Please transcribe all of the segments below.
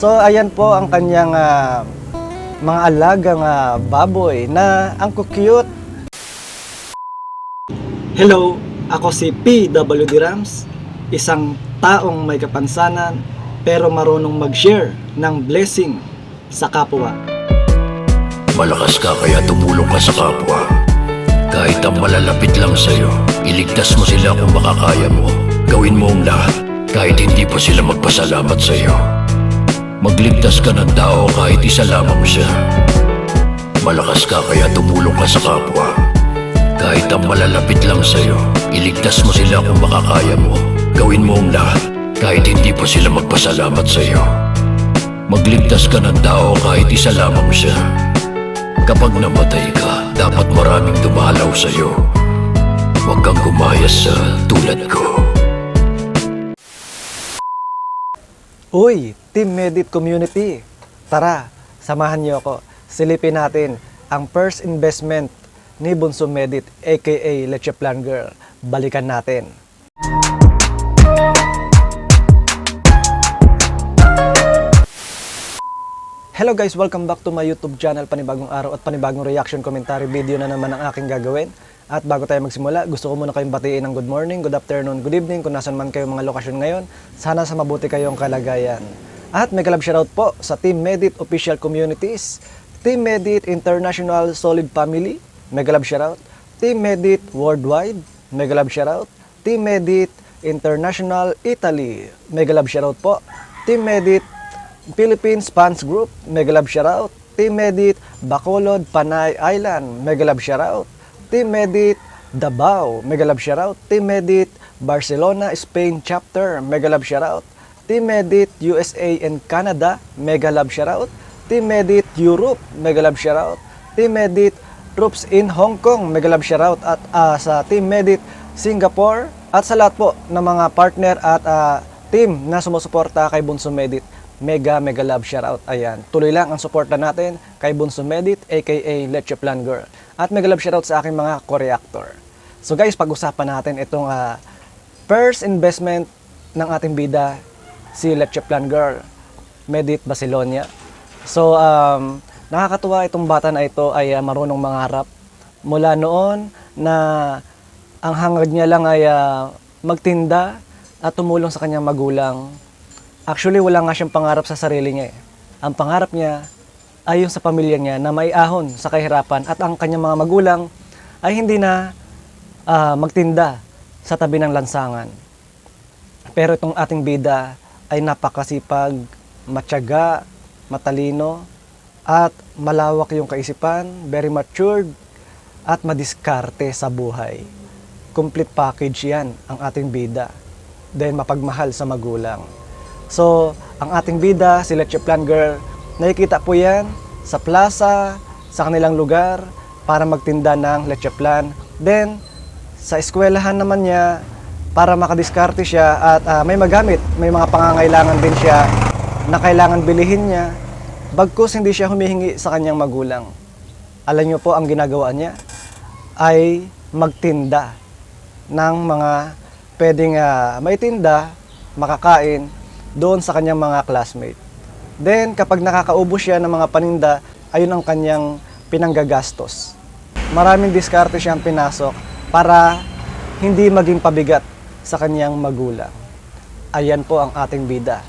So ayan po ang kanyang mga alagang baboy na ang cute. Hello, ako si PWD Rams, isang taong may kapansanan pero marunong mag-share ng blessing sa kapwa. Malakas ka kaya tumulong ka sa kapwa. Kahit ang malalapit lang sa'yo, iligtas mo sila kung makakaya mo. Gawin mo ang lahat kahit hindi pa sila magpasalamat sa'yo. Magligtas ka ng tao kahit isa lamang siya. Malakas ka kaya tumulong ka sa kapwa. Kahit ang malalapit lang sa'yo, iligtas mo sila kung makakaya mo. Gawin mo ang lahat kahit hindi pa sila magpasalamat sa'yo. Magligtas ka ng tao kahit isa lamang siya. Kapag namatay ka, dapat maraming dumalaw sa'yo. Huwag kang gumayas sa tulad ko. Uy, Team Medit Community! Tara, samahan niyo ako. Silipin natin ang first investment ni Bunso Medit aka Leche Plan Girl. Balikan natin. Hello guys, welcome back to my YouTube channel. Panibagong araw at panibagong reaction commentary video na naman ang aking gagawin. At bago tayo magsimula, gusto ko muna kayong batiin ng good morning, good afternoon, good evening kung nasan man kayo mga lokasyon ngayon. Sana sa mabuti kayong kalagayan. At may kalab shoutout po sa Team Medit Official Communities, Team Medit International Solid Family, may kalab shoutout, Team Medit Worldwide, may kalab shoutout, Team Medit International Italy, may kalab shoutout po, Team Medit Philippines Fans Group, mega love shoutout. Team Medit Bacolod, Panay Island, mega love shoutout. Team Medit Davao, mega love shoutout. Team Medit Barcelona, Spain Chapter, mega love shoutout. Team Medit USA and Canada, mega love shoutout. Team Medit Europe, mega love shoutout. Team Medit Troops in Hong Kong, mega love shoutout. At sa Team Medit Singapore at sa lahat po ng mga partner at team na sumusuporta kay Bunso Medit, mega love shoutout. Ayan, tuloy lang ang suporta natin kay Bunso Medit aka Leche Plan Girl. At mega love shoutout sa aking mga co-reactor. So guys, pag-usapan natin itong first investment ng ating bida, si Leche Plan Girl, Medit Basilonia. So nakakatuwa itong bata na ito ay marunong mangarap. Mula noon na ang hangad niya lang ay magtinda at tumulong sa kanyang magulang. Actually, wala nga siyang pangarap sa sarili niya. Ang pangarap niya ay yung sa pamilya niya na may ahon sa kahirapan at ang kanyang mga magulang ay hindi na magtinda sa tabi ng lansangan. Pero itong ating bida ay napakasipag, matyaga, matalino, at malawak yung kaisipan, very matured, at madiskarte sa buhay. Complete package yan ang ating bida. Then mapagmahal sa magulang. So, ang ating bida, si Leche Plan Girl, nakikita po yan sa plaza, sa kanilang lugar, para magtinda ng Leche Plan. Then, sa eskwelahan naman niya, para makadiskarte siya at may magamit, may mga pangangailangan din siya na kailangan bilihin niya, bagkus hindi siya humihingi sa kanyang magulang. Alam niyo po, ang ginagawa niya ay magtinda ng mga pwedeng maitinda, makakain, doon sa kanyang mga classmate. Then, kapag nakakaubos siya ng mga paninda, ayun ang kanyang pinanggagastos. Maraming diskarte siyang pinasok para hindi maging pabigat sa kanyang magulang. Ayan po ang ating bida,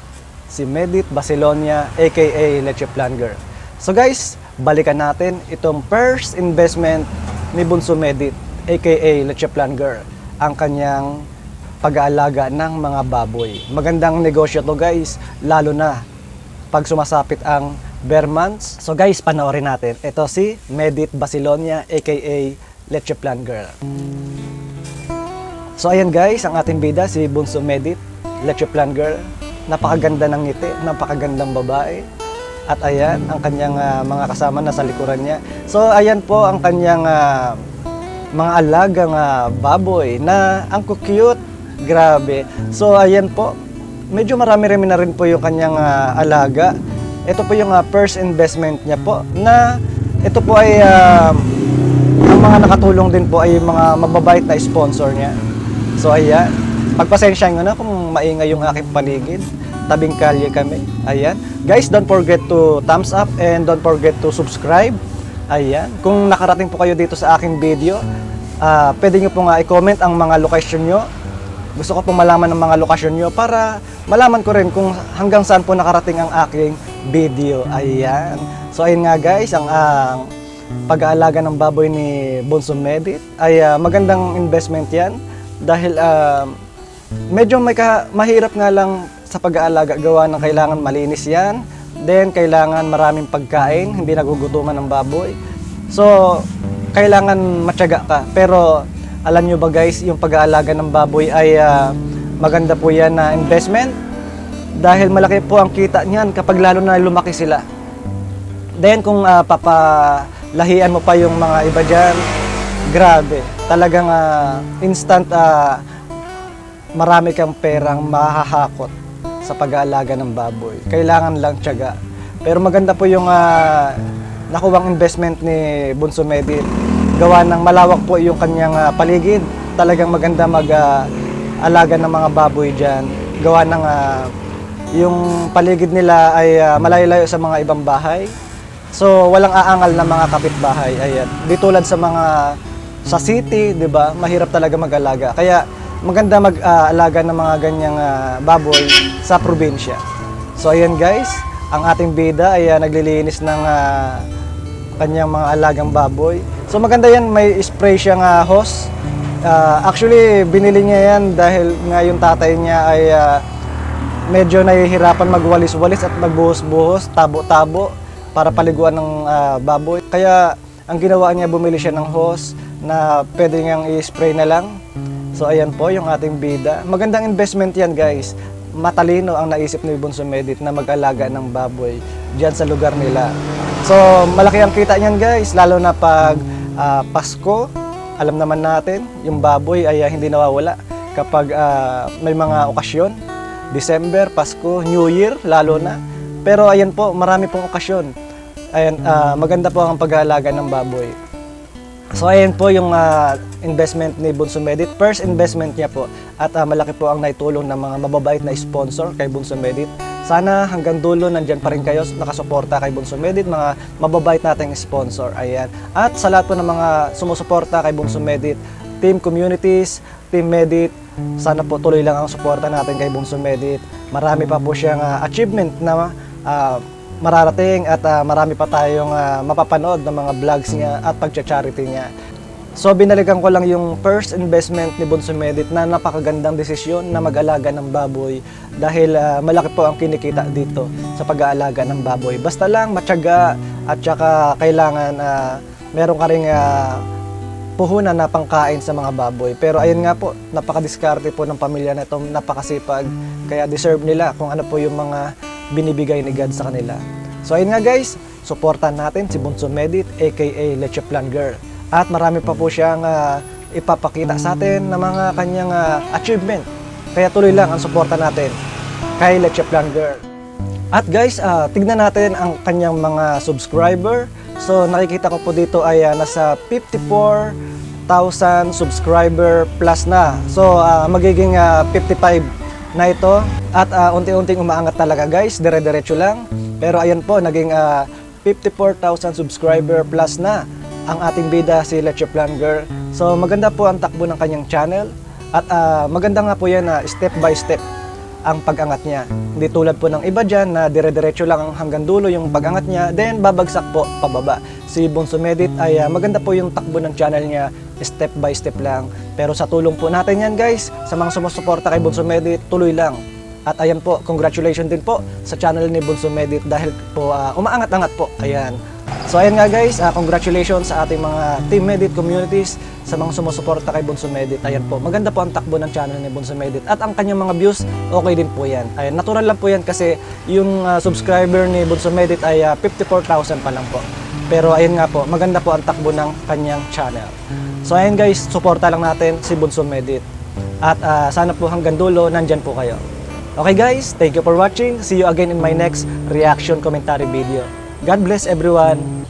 si Medit Basilonia aka Leche Plan Girl. So guys, balikan natin itong first investment ni Bunso Medit aka Leche Plan Girl, ang kanyang pag-aalaga ng mga baboy. Magandang negosyo to guys, lalo na pag sumasapit ang bear months. So guys, panoorin natin. Ito si Medit Basilonia aka Leche Plan Girl. So ayan guys, ang ating bida si Bunso Medit, Leche Plan Girl. Napakaganda ng ngiti, napakagandang babae. At ayan, ang kanyang mga kasama na sa likuran niya. So ayan po ang kanyang mga alagang baboy na ang cute. Grabe. So ayan po, medyo marami-rami na rin po yung kanyang alaga. Ito po yung first investment niya po, na ito po ay ang mga nakatulong din po ay mga mababait na sponsor niya. So ayan, pagpasensya nyo na kung maingay yung aking paligid. tabing kalye kami. Ayan. Guys, don't forget to thumbs up and don't forget to subscribe. Ayan. Kung nakarating po kayo dito sa aking video, pwede nyo po nga i-comment ang mga location nyo. Gusto ko pong malaman ng mga lokasyon nyo para malaman ko rin kung hanggang saan po nakarating ang aking video. Ayan. So ayun nga guys, ang pag-aalaga ng baboy ni Bunso Medit ay magandang investment yan dahil medyo mahirap nga lang sa pag-aalaga, gawa ng kailangan malinis yan, then kailangan maraming pagkain, hindi nagugutuman ng baboy. So kailangan matyaga ka, pero alam nyo ba guys, yung pag-aalaga ng baboy ay maganda po yan na investment dahil malaki po ang kita niyan kapag lalo na lumaki sila. Then kung papalahian mo pa yung mga iba dyan, grabe, talagang instant marami kang perang mahahakot sa pag-aalaga ng baboy. Kailangan lang tiyaga. Pero maganda po yung nakuwang investment ni Bunso Medit. Gawa ng malawak po yung kanyang paligid. Talagang maganda mag-alaga ng mga baboy dyan. Gawa ng yung paligid nila ay malayo-layo sa mga ibang bahay. So, walang aangal na mga kapitbahay. Ayan. Di tulad sa sa city, 'di ba? Mahirap talaga mag-alaga. Kaya maganda mag-alaga ng mga ganyang baboy sa probinsya. So, ayan guys, ang ating bida ay naglilinis ng kanyang mga alagang baboy. So, maganda yan, may spray siyang hose. Actually, binili niya yan dahil nga yung tatay niya ay medyo nahihirapan magwalis-walis at magbuhos-buhos, tabo-tabo para paliguan ng baboy. Kaya ang ginawa niya, bumili siya ng hose na pwede niyang i-spray na lang. So ayan po yung ating bida. Magandang investment yan guys. Matalino ang naisip ni Bunso Medit na mag-alaga ng baboy diyan sa lugar nila. So malaki ang kita niyan guys, lalo na pag Pasko. Alam naman natin, yung baboy ay hindi nawawala kapag may mga okasyon. December, Pasko, New Year, lalo na. Pero ayan po, marami pong okasyon. Ayan, maganda po ang pag-aalaga ng baboy. So ayan po yung investment ni Bunso Medit. First investment niya po. At malaki po ang naitulong ng mga mababait na sponsor kay Bunso Medit. Sana hanggang dulo nandyan pa rin kayo nakasuporta kay Bunso Medit, mga mababait nating sponsor. Ayan. At sa lahat po ng mga sumusuporta kay Bunso Medit, Team Communities, Team Medit, sana po tuloy lang ang suporta natin kay Bunso Medit. Marami pa po siyang achievement na mararating at marami pa tayong mapapanood ng mga vlogs niya at pagcha-charity niya. So binalikan ko lang yung first investment ni Bunso Medit na napakagandang desisyon na mag-alaga ng baboy dahil malaki po ang kinikita dito sa pag-aalaga ng baboy. Basta lang matyaga at saka kailangan meron ka ring puhunan na pangkain sa mga baboy. Pero ayun nga po, napakadiskarte po ng pamilya na ito, napakasipag, kaya deserve nila kung ano po yung mga binibigay ni God sa kanila. So ayun nga guys, supportan natin si Bunso Medit aka Leche Plan Girl. At marami pa po siyang ipapakita sa atin na mga kanyang achievement. Kaya tuloy lang ang suporta natin kay Leche Plan Girl. At guys, tignan natin ang kanyang mga subscriber. So nakikita ko po dito ay nasa 54,000 subscriber plus na. So magiging 55 na ito. At unti-unting umaangat talaga guys, dire-diretso lang. Pero ayan po, naging 54,000 subscriber plus na ang ating bida si Leche Plan Girl. So maganda po ang takbo ng kanyang channel. At maganda nga po yan na step by step ang pag-angat niya. Hindi tulad po ng iba dyan na dire-diretso lang hanggang dulo yung pag-angat niya, then babagsak po pababa. Si Bunso Medit ay maganda po yung takbo ng channel niya, step by step lang. Pero sa tulong po natin yan guys, sa mga sumusuporta kay Bunso Medit, tuloy lang. At ayan po, congratulations din po sa channel ni Bunso Medit dahil po umaangat-angat po. Ayan. So ayan nga guys, congratulations sa ating mga Team Medit communities, sa mga sumusuporta kay Bunso Medit. Ayan po, maganda po ang takbo ng channel ni Bunso Medit. At ang kanyang mga views, okay din po yan. Ayan, natural lang po yan kasi yung subscriber ni Bunso Medit ay 54,000 pa lang po. Pero ayun nga po, maganda po ang takbo ng kanyang channel. So ayan guys, suporta lang natin si Bunso Medit. At sana po hanggang dulo, nandyan po kayo. Okay guys, thank you for watching. See you again in my next reaction commentary video. God bless everyone.